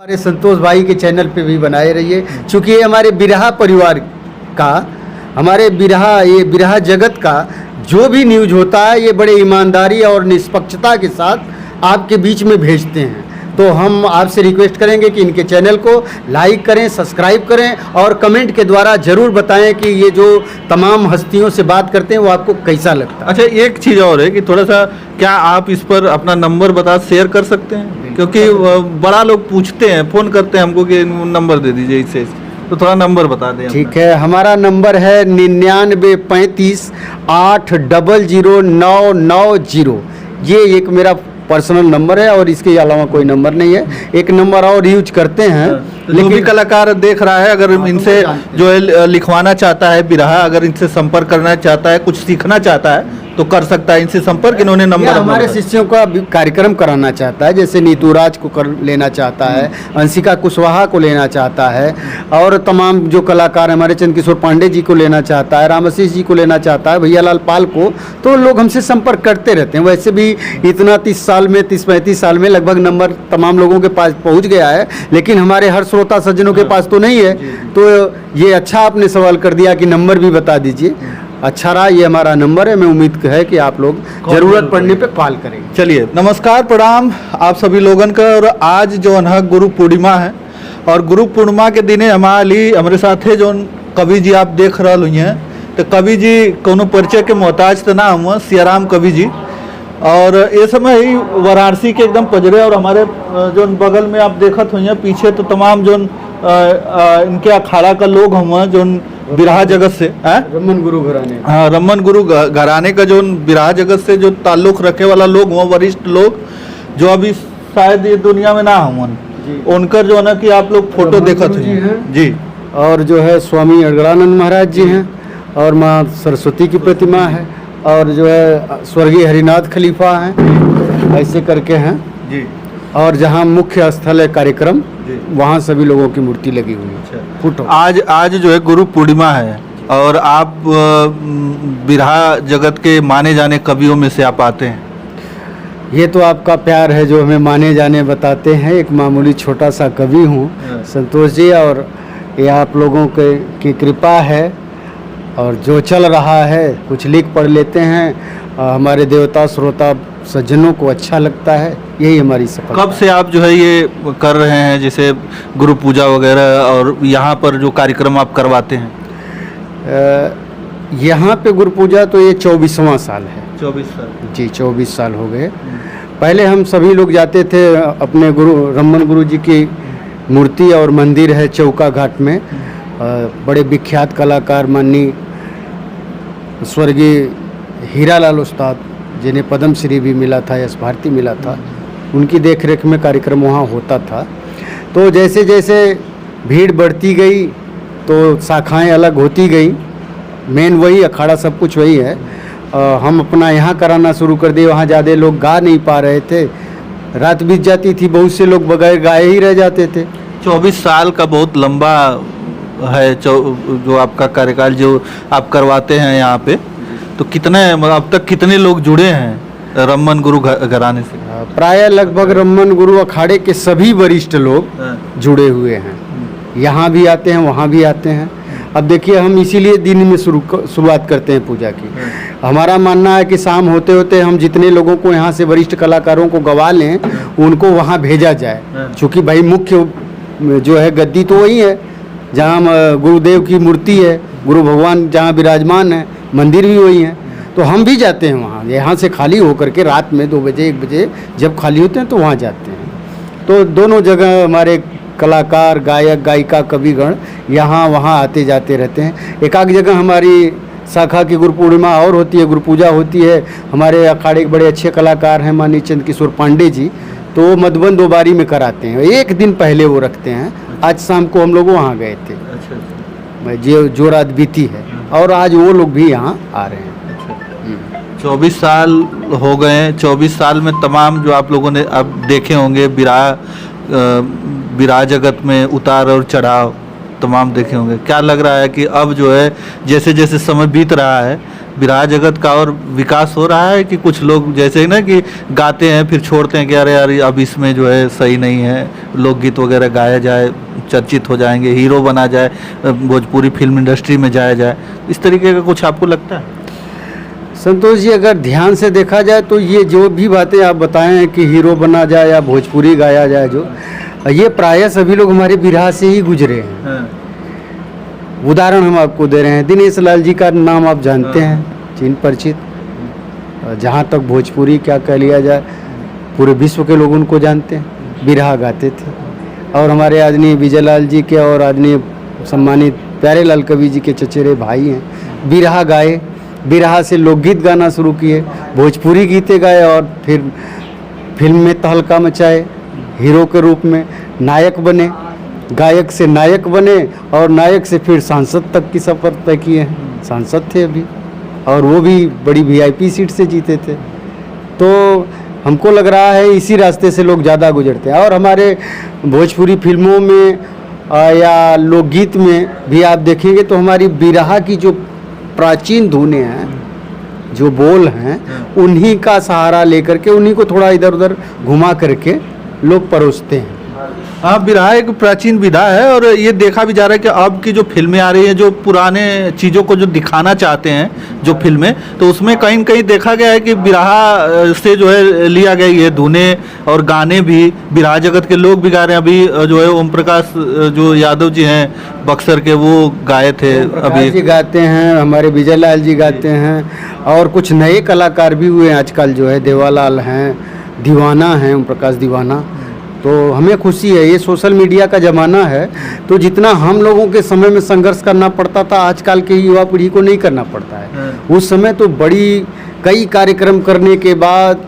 हमारे संतोष भाई के चैनल पे भी बनाए रहिए, क्योंकि ये हमारे बिरहा परिवार का, हमारे ये बिरहा जगत का जो भी न्यूज होता है ये बड़े ईमानदारी और निष्पक्षता के साथ आपके बीच में भेजते हैं। तो हम आपसे रिक्वेस्ट करेंगे कि इनके चैनल को लाइक करें, सब्सक्राइब करें और कमेंट के द्वारा ज़रूर बताएं कि ये जो तमाम हस्तियों से बात करते हैं वो आपको कैसा लगता है। अच्छा, एक चीज़ और है कि थोड़ा सा क्या आप इस पर अपना नंबर शेयर कर सकते हैं, क्योंकि बड़ा लोग पूछते हैं, फ़ोन करते हैं हमको कि नंबर दे दीजिए इससे, तो थोड़ा नंबर बता दें। ठीक है, हमारा नंबर है 9935 8000990। ये एक मेरा पर्सनल नंबर है और इसके अलावा कोई नंबर नहीं है। एक नंबर और यूज करते हैं, लेकिन भी कलाकार देख रहा है, अगर इनसे जो है लिखवाना चाहता है बिरहा, अगर इनसे संपर्क करना चाहता है, कुछ सीखना चाहता है तो कर सकता है इनसे संपर्क। इन्होंने नंबर हमारे शिष्यों का कार्यक्रम कराना चाहता है, जैसे नीतू राज को लेना चाहता है, अंशिका कुशवाहा को लेना चाहता है, और तमाम जो कलाकार हमारे चंद्रकिशोर पांडे जी को लेना चाहता है, रामाशीष जी को लेना चाहता है, भैयालाल पाल को, तो लोग हमसे संपर्क करते रहते हैं। वैसे भी इतना 30-35 साल में लगभग नंबर तमाम लोगों के पास पहुँच गया है, लेकिन हमारे हर श्रोता सज्जनों के पास तो नहीं है। तो ये अच्छा आपने सवाल कर दिया कि नंबर भी बता दीजिए। अच्छा रहा, ये हमारा नंबर है। मैं उम्मीद है कि आप लोग जरूरत पड़ने पे कॉल करेंगे। चलिए, नमस्कार, प्रणाम आप सभी लोगन का। और आज जो है गुरु पूर्णिमा है, और गुरु पूर्णिमा के दिने हमारे साथ है जो कवि जी आप देख रहे हुई हैं। तो कवि जी कोनो परिचय के मोहताज तो ना हुआ, सियाराम कवि जी, और ये समय ही वाराणसी के एकदम पजरे, और हमारे जो बगल में आप देखत हुई हैं पीछे, तो तमाम जो इनके अखाड़ा का लोग हुआ जो बिरहा जगत से रमन गुरु घराने, हाँ, रमन गुरु घराने का जो बिरहा जगत से जो ताल्लुक रखे वाला लोग हुआ, वरिष्ठ लोग जो अभी शायद ये दुनिया में ना हुआ, उनका जो है ना कि आप लोग फोटो देखत हैं जी। और जो है स्वामी अड़गड़ानंद महाराज जी हैं, और माँ सरस्वती की प्रतिमा है, और जो है स्वर्गीय हरिनाथ खलीफा हैं, ऐसे करके हैं जी। और जहाँ मुख्य स्थल है कार्यक्रम, वहाँ सभी लोगों की मूर्ति लगी हुई है। फोटो आज जो है गुरु पूर्णिमा है, और आप बिरहा जगत के माने जाने कवियों में से आप आते हैं। ये तो आपका प्यार है जो हमें माने जाने बताते हैं। एक मामूली छोटा सा कवि हूँ संतोष जी, और ये आप लोगों की कृपा है, और जो चल रहा है कुछ लिख पढ़ लेते हैं, हमारे देवता श्रोता सज्जनों को अच्छा लगता है, यही हमारी सफलता। कब से आप जो है ये कर रहे हैं, जैसे गुरु पूजा वगैरह, और यहाँ पर जो कार्यक्रम आप करवाते हैं? यहाँ पे गुरु पूजा तो ये 24वां साल है। 24 साल जी, 24 साल हो गए। पहले हम सभी लोग जाते थे, अपने रमन गुरु जी की मूर्ति और मंदिर है चौका घाट में, बड़े विख्यात कलाकार माननीय स्वर्गीय हीरालाल उस्ताद, जिन्हें पद्मश्री भी मिला था, यश भारती मिला था, उनकी देखरेख में कार्यक्रम वहाँ होता था। तो जैसे जैसे भीड़ बढ़ती गई तो शाखाएं अलग होती गई, मेन वही अखाड़ा सब कुछ वही है। हम अपना यहाँ कराना शुरू कर दिए, वहाँ ज़्यादा लोग गा नहीं पा रहे थे, रात बीत जाती थी, बहुत से लोग बगैर गाए ही रह जाते थे। 24 साल का बहुत लंबा है जो आपका कार्यकाल जो आप करवाते हैं यहाँ पे। तो कितने अब तक कितने लोग जुड़े हैं रमन गुरु घराने से? प्राय लगभग रमन गुरु अखाड़े के सभी वरिष्ठ लोग जुड़े हुए हैं। यहाँ भी आते हैं, वहाँ भी आते हैं। अब देखिए, हम इसीलिए दिन में शुरुआत करते हैं पूजा की। हमारा मानना है कि शाम होते होते हम जितने लोगों को यहाँ से वरिष्ठ कलाकारों को गवा लें, उनको वहाँ भेजा जाए, क्योंकि भाई मुख्य जो है गद्दी तो वही है जहाँ गुरुदेव की मूर्ति है, गुरु भगवान जहाँ विराजमान है, मंदिर भी वही है। तो हम भी जाते हैं वहाँ, यहाँ से खाली होकर के रात में 2 बजे 1 बजे जब खाली होते हैं तो वहाँ जाते हैं। तो दोनों जगह हमारे कलाकार, गायक, गायिका, कविगण यहाँ वहाँ आते जाते रहते हैं। एक आध जगह हमारी शाखा की गुरु पूर्णिमा और होती है, गुरु पूजा होती है। हमारे अखाड़े के बड़े अच्छे कलाकार हैं माननीय चंद्रकिशोर पांडे जी, तो मधुबन 2 बारी में कराते हैं, 1 दिन पहले वो रखते हैं। आज शाम को हम लोग वहाँ गए थे। जो रात बीती है, और आज वो लोग भी यहाँ आ रहे हैं। 24 साल हो गए हैं। 24 साल में तमाम जो आप लोगों ने अब देखे होंगे बिरहा जगत में उतार और चढ़ाव तमाम देखे होंगे। क्या लग रहा है कि अब जो है जैसे जैसे समय बीत रहा है बिरहा जगत का और विकास हो रहा है कि कुछ लोग जैसे ना कि गाते हैं फिर छोड़ते हैं कि अरे यार अब इसमें जो है सही नहीं है, लोकगीत वगैरह गाया जाए, चर्चित हो जाएंगे, हीरो बना जाए, भोजपुरी फिल्म इंडस्ट्री में जाया जाए, इस तरीके का कुछ आपको लगता है? संतोष जी, अगर ध्यान से देखा जाए तो ये जो भी बातें आप बताए हैं कि हीरो बना जाए या भोजपुरी गाया जाए, जो ये प्रायः सभी लोग हमारे बिरहा से ही गुजरे हैं। उदाहरण हम आपको दे रहे हैं, दिनेश लाल जी का नाम आप जानते हैं, चिन्ह परिचित। जहाँ तक भोजपुरी क्या कह लिया जाए, पूरे विश्व के लोग उनको जानते हैं, बिरहा गाते थे। और हमारे आदरणीय विजय लाल जी के और आदरणीय सम्मानित प्यारे लाल कवि जी के चचेरे भाई हैं, बिरहा गाए, बिरहा से लोकगीत गाना शुरू किए, भोजपुरी गीते गाए और फिर फिल्म में तहलका मचाए, हीरो के रूप में नायक बने, गायक से नायक बने और नायक से फिर सांसद तक की सफर तय किए हैं। सांसद थे अभी, और वो भी बड़ी वीआईपी सीट से जीते थे। तो हमको लग रहा है इसी रास्ते से लोग ज़्यादा गुजरते हैं। और हमारे भोजपुरी फिल्मों में या लोकगीत में भी आप देखेंगे तो हमारी बिरहा की जो प्राचीन धुनें हैं, जो बोल हैं, उन्हीं का सहारा लेकर के उन्हीं को थोड़ा इधर उधर घुमा करके लोग परोसते हैं। हाँ, बिरहा एक प्राचीन विधा है और ये देखा भी जा रहा है कि अब की जो फिल्में आ रही हैं, जो पुराने चीज़ों को जो दिखाना चाहते हैं जो फिल्में, तो उसमें कहीं न कहीं देखा गया है कि बिरहा से जो है लिया गया ये धुनें और गाने भी बिरहा जगत के लोग भी गा रहे हैं। अभी जो है ओम प्रकाश जो यादव जी हैं बक्सर के, वो गाए थे, अभी जी गाते हैं, हमारे विजय लाल जी गाते हैं, और कुछ नए कलाकार भी हुए हैं आजकल, जो है देवालाल हैं, दीवाना हैं, ओम प्रकाश दीवाना। तो हमें खुशी है, ये सोशल मीडिया का ज़माना है, तो जितना हम लोगों के समय में संघर्ष करना पड़ता था, आजकल के युवा पीढ़ी को नहीं करना पड़ता है। उस समय तो कई कार्यक्रम करने के बाद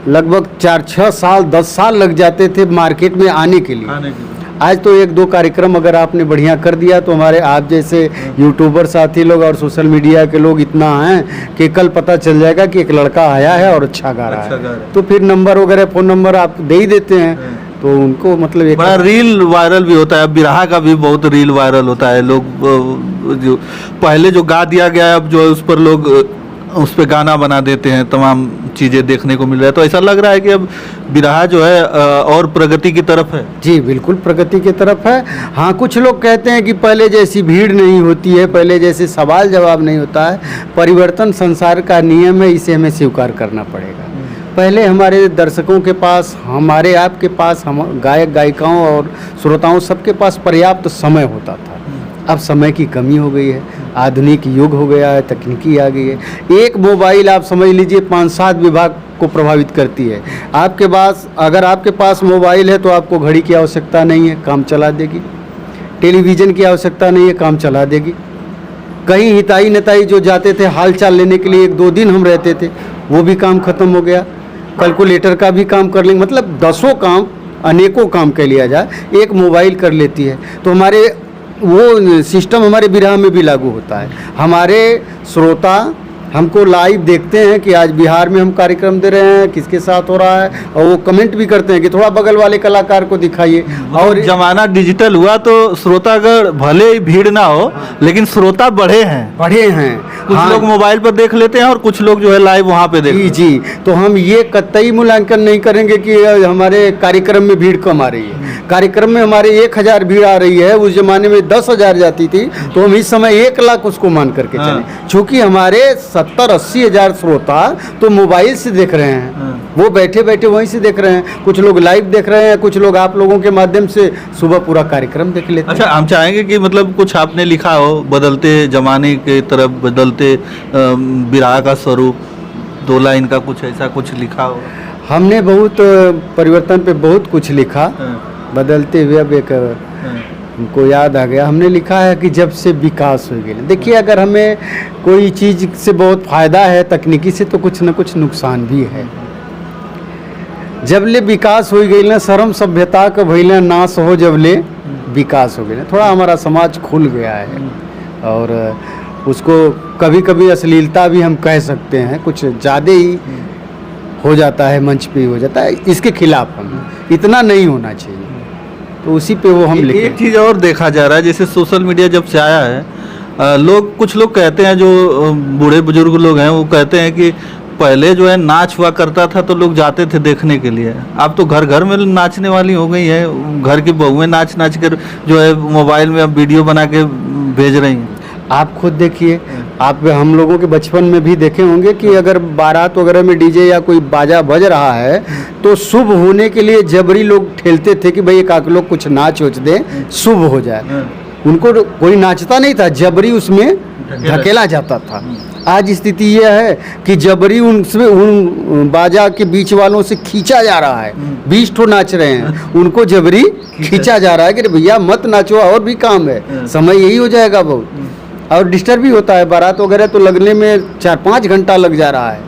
लगभग 4-6 साल 10 साल लग जाते थे मार्केट में आने के लिए। आज तो 1-2 कार्यक्रम अगर आपने बढ़िया कर दिया तो हमारे आप जैसे यूट्यूबर साथी लोग और सोशल मीडिया के लोग इतना हैं कि कल पता चल जाएगा कि एक लड़का आया है और अच्छा गा रहा है, तो फिर नंबर वगैरह, फ़ोन नंबर आप दे ही देते हैं, तो उनको मतलब एक बड़ा रील वायरल भी होता है। बिरहा का भी बहुत रील वायरल होता है। लोग जो पहले जो गा दिया गया है, अब जो है उस पर लोग उस पर गाना बना देते हैं, तमाम चीज़ें देखने को मिल रहा है। तो ऐसा लग रहा है कि अब बिरहा जो है और प्रगति की तरफ है। जी बिल्कुल प्रगति की तरफ है। हाँ, कुछ लोग कहते हैं कि पहले जैसी भीड़ नहीं होती है, पहले जैसे सवाल जवाब नहीं होता है। परिवर्तन संसार का नियम है, इसे हमें स्वीकार करना पड़ेगा। पहले हमारे दर्शकों के पास, हमारे आपके पास, हम गायक गायिकाओं और श्रोताओं सबके पास पर्याप्त समय होता था। अब समय की कमी हो गई है, आधुनिक युग हो गया है, तकनीकी आ गई है। एक मोबाइल आप समझ लीजिए 5-7 विभाग को प्रभावित करती है। आपके पास, अगर आपके पास मोबाइल है तो आपको घड़ी की आवश्यकता नहीं है, काम चला देगी। टेलीविज़न की आवश्यकता नहीं है, काम चला देगी। कहीं हिताई नताई जो जाते थे हाल चाल लेने के लिए, 1-2 दिन हम रहते थे, वो भी काम खत्म हो गया। कैलकुलेटर का भी काम कर लेंगे, मतलब दसों काम, अनेकों काम कह लिया जाए, एक मोबाइल कर लेती है। तो हमारे वो सिस्टम हमारे बिरहा में भी लागू होता है। हमारे श्रोता हमको लाइव देखते हैं कि आज बिहार में हम कार्यक्रम दे रहे हैं, किसके साथ हो रहा है, और वो कमेंट भी करते हैं कि थोड़ा बगल वाले कलाकार को दिखाइए। और जमाना डिजिटल हुआ तो श्रोतागण भले ही भीड़ ना हो, लेकिन श्रोता बढ़े हैं। कुछ लोग मोबाइल पर देख लेते हैं और कुछ लोग जो है लाइव वहाँ पे देखते जी। तो हम ये कतई मूल्यांकन नहीं करेंगे कि हमारे कार्यक्रम में भीड़ कम आ रही है। कार्यक्रम में हमारे 1000 भीड़ आ रही है, उस जमाने में 10,000 जाती थी, तो हम इस समय 1 लाख उसको मान करके चले। चूँकि हमारे 70-80 हज़ार श्रोता तो मोबाइल से देख रहे हैं, वो बैठे बैठे वहीं से देख रहे हैं। कुछ लोग लाइव देख रहे हैं, कुछ लोग आप लोगों के माध्यम से सुबह पूरा कार्यक्रम देख लेते हैं। अच्छा, हम चाहेंगे कि मतलब कुछ आपने लिखा हो बदलते जमाने के तरफ, बदलते बिरहा का स्वरूप, 2 लाइन का कुछ ऐसा कुछ लिखा हो। हमने बहुत परिवर्तन पे बहुत कुछ लिखा, बदलते हुए। अब एक हमको याद आ गया, हमने लिखा है कि जब से विकास हो गया। देखिए, अगर हमें कोई चीज़ से बहुत फ़ायदा है तकनीकी से, तो कुछ न कुछ नुकसान भी है। जब ले विकास हो गई ना, शर्म सभ्यता का भइले नाश हो, जब ले विकास हो गया, थोड़ा हमारा समाज खुल गया है। और उसको कभी कभी अश्लीलता भी हम कह सकते हैं, कुछ ज़्यादा ही हो जाता है, मंच पे हो जाता है। इसके खिलाफ हम, इतना नहीं होना चाहिए, तो उसी पे वो हम लिखे। एक चीज़ और देखा जा रहा है, जैसे सोशल मीडिया जब से आया है लोग कुछ लोग कहते हैं, जो बूढ़े बुजुर्ग लोग हैं वो कहते हैं कि पहले जो है नाच हुआ करता था तो लोग जाते थे देखने के लिए, अब तो घर घर में नाचने वाली हो गई है, घर की बहुएं नाच नाच कर जो है मोबाइल में अब वीडियो बना के भेज रही हैं। आप खुद देखिए, आप हम लोगों के बचपन में भी देखे होंगे कि अगर बारात वगैरह में डीजे या कोई बाजा बज रहा है तो शुभ होने के लिए जबरी लोग ठेलते थे कि भाई एक आध लोग कुछ नाच उच दें, शुभ हो जाए। उनको कोई नाचता नहीं था, जबरी उसमें धकेला जाता था। आज स्थिति यह है कि जबरी उनसे उन बाजा के बीच वालों से खींचा जा रहा है। 20 ठो नाच रहे हैं, उनको जबरी खींचा जा रहा है कि भैया मत नाचो, और भी काम है, समय यही हो जाएगा बहुत। और डिस्टर्ब भी होता है, बारात वगैरह तो लगने में 4-5 घंटा लग जा रहा है।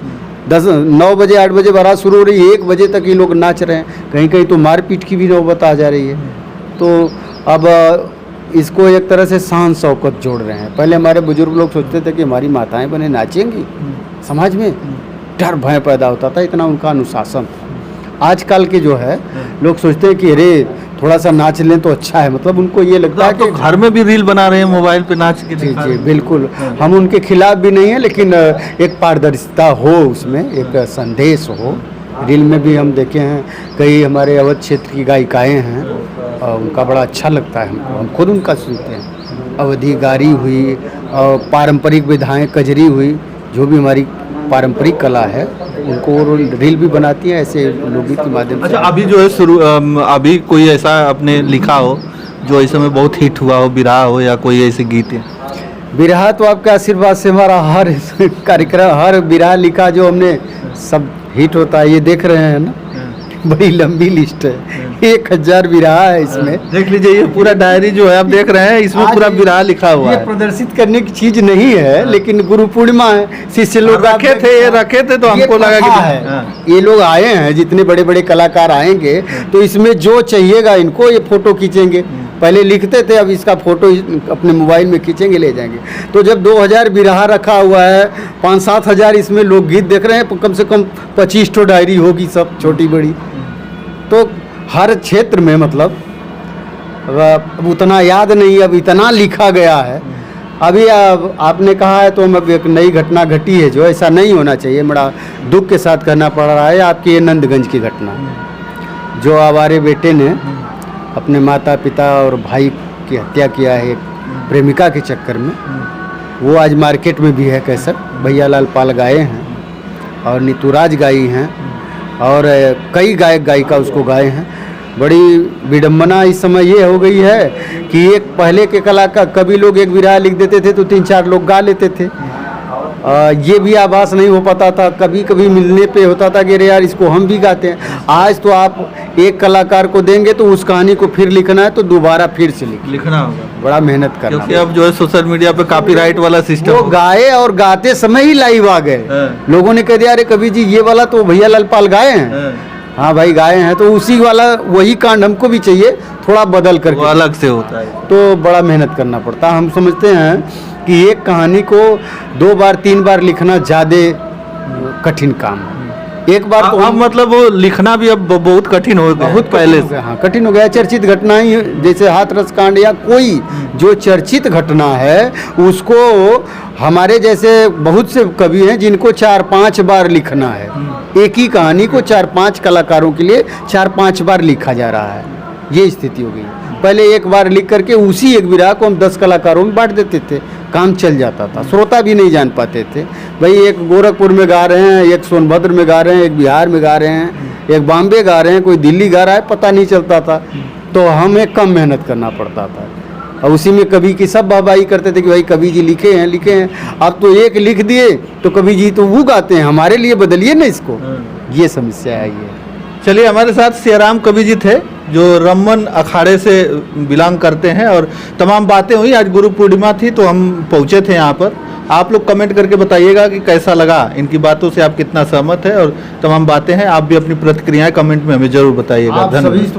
9 बजे 8 बजे बारात शुरू हो रही है, 1 बजे तक ये लोग नाच रहे हैं, कहीं कहीं तो मारपीट की भी नौबत आ जा रही है। तो अब इसको एक तरह से शान शौकत जोड़ रहे हैं। पहले हमारे बुजुर्ग लोग सोचते थे कि हमारी माताएं बने नाचेंगी, समाज में डर भय पैदा होता था, इतना उनका अनुशासन था। आजकल के जो है लोग सोचते हैं कि अरे थोड़ा सा नाच लें तो अच्छा है, मतलब उनको ये लगता है कि घर में भी रील बना रहे हैं मोबाइल पे नाच के। जी जी बिल्कुल, हम उनके खिलाफ भी नहीं है, लेकिन एक पारदर्शिता हो, उसमें एक संदेश हो। रील में भी हम देखे हैं कई हमारे अवध क्षेत्र की गायिकाएँ हैं और उनका बड़ा अच्छा लगता है हमको, हम खुद उनका सुनते हैं। अवधी गारी हुई और पारंपरिक विधाएँ कजरी हुई, जो भी हमारी पारंपरिक कला है उनको वो रील भी बनाती है ऐसे लोकगीत के माध्यम से। अच्छा, अभी जो है अभी कोई ऐसा आपने लिखा हो जो इस समय बहुत हिट हुआ हो, बिरहा हो या कोई ऐसे गीत है? बिरहा तो आपके आशीर्वाद से हमारा हर कार्यक्रम, हर बिरहा लिखा जो हमने सब हिट होता है। ये देख रहे हैं ना, बड़ी लंबी लिस्ट है, 1000 बिरहा है इसमें। देख लीजिए, ये पूरा डायरी जो है आप देख रहे हैं, इसमें पूरा बिरहा लिखा हुआ है। ये प्रदर्शित करने की चीज नहीं है, लेकिन गुरु पूर्णिमा है, शिष्य लोग रखे थे तो हमको लगा कि ये लोग आए हैं, जितने बड़े बड़े कलाकार आएंगे तो इसमें जो चाहिएगा इनको ये फोटो खींचेंगे। पहले लिखते थे, अब इसका फोटो अपने मोबाइल में खींचेंगे, ले जाएंगे। तो जब 2000 बिरहा रखा हुआ है, 5-7 हज़ार इसमें लोकगीत देख रहे हैं, कम से कम 25 ठो डायरी होगी, सब छोटी बड़ी। तो हर क्षेत्र में मतलब अब उतना याद नहीं, अब इतना लिखा गया है। अभी आपने कहा है तो अब एक नई घटना घटी है जो ऐसा नहीं होना चाहिए, बड़ा दुख के साथ कहना पड़ रहा है। आपकी ये नंदगंज की घटना, जो आवारे बेटे ने अपने माता पिता और भाई की हत्या किया है एक प्रेमिका के चक्कर में, वो आज मार्केट में भी है कैसेट। भैया लाल पाल गाए हैं और नीतूराज गाई हैं और कई गायक गायिका उसको गाए हैं। बड़ी विडम्बना इस समय ये हो गई है कि एक पहले के कलाकार कवि लोग एक बिरहा लिख देते थे तो 3-4 लोग गा लेते थे। ये भी आभास नहीं हो पाता था, कभी कभी मिलने पे होता था कि अरे यार इसको हम भी गाते हैं। आज तो आप एक कलाकार को देंगे तो उस कहानी को फिर लिखना है तो दोबारा फिर से लिखना होगा, बड़ा मेहनत करना, क्योंकि अब जो है सोशल मीडिया पे कॉपीराइट वाला सिस्टम। वो गाए और गाते समय ही लाइव आ गए, लोगों ने कह दिया अरे कवि जी ये वाला तो भैया लाल पाल गाए हैं। हाँ भाई गाए हैं, तो उसी वाला वही कांड हमको भी चाहिए, थोड़ा बदल करके, अलग से होता है, तो बड़ा मेहनत करना पड़ता है। हम समझते हैं कि एक कहानी को 2 बार 3 बार लिखना ज़्यादा कठिन काम है। एक बार तो अब मतलब वो लिखना भी अब बहुत कठिन हो गया, बहुत पहले से। हाँ कठिन हो गया। चर्चित घटनाएं जैसे हाथरस कांड या कोई जो चर्चित घटना है उसको हमारे जैसे बहुत से कवि हैं जिनको 4-5 बार लिखना है। एक ही कहानी को 4-5 कलाकारों के लिए 4-5 बार लिखा जा रहा है, ये स्थिति हो गई। पहले एक बार लिख करके उसी एक बिरहा को हम 10 कलाकारों में बांट देते थे, काम चल जाता था, श्रोता भी नहीं जान पाते थे भाई एक गोरखपुर में गा रहे हैं, एक सोनभद्र में गा रहे हैं, एक बिहार में गा रहे हैं, एक बॉम्बे गा रहे हैं, कोई दिल्ली गा रहा है, पता नहीं चलता था। तो हमें कम मेहनत करना पड़ता था और उसी में कवि की सब वाहवाही करते थे कि भाई कवि जी लिखे हैं लिखे हैं। अब तो एक लिख दिए तो कवि जी तो वो गाते हैं, हमारे लिए बदलिए ना इसको, ये समस्या है ये। चलिए, हमारे साथ सियाराम कवि जी थे जो रमन अखाड़े से बिलोंग करते हैं और तमाम बातें हुई। आज गुरु पूर्णिमा थी तो हम पहुंचे थे यहाँ पर। आप लोग कमेंट करके बताइएगा कि कैसा लगा, इनकी बातों से आप कितना सहमत है और तमाम बातें हैं। आप भी अपनी प्रतिक्रियाएं कमेंट में हमें जरूर बताइएगा। धन्यवाद।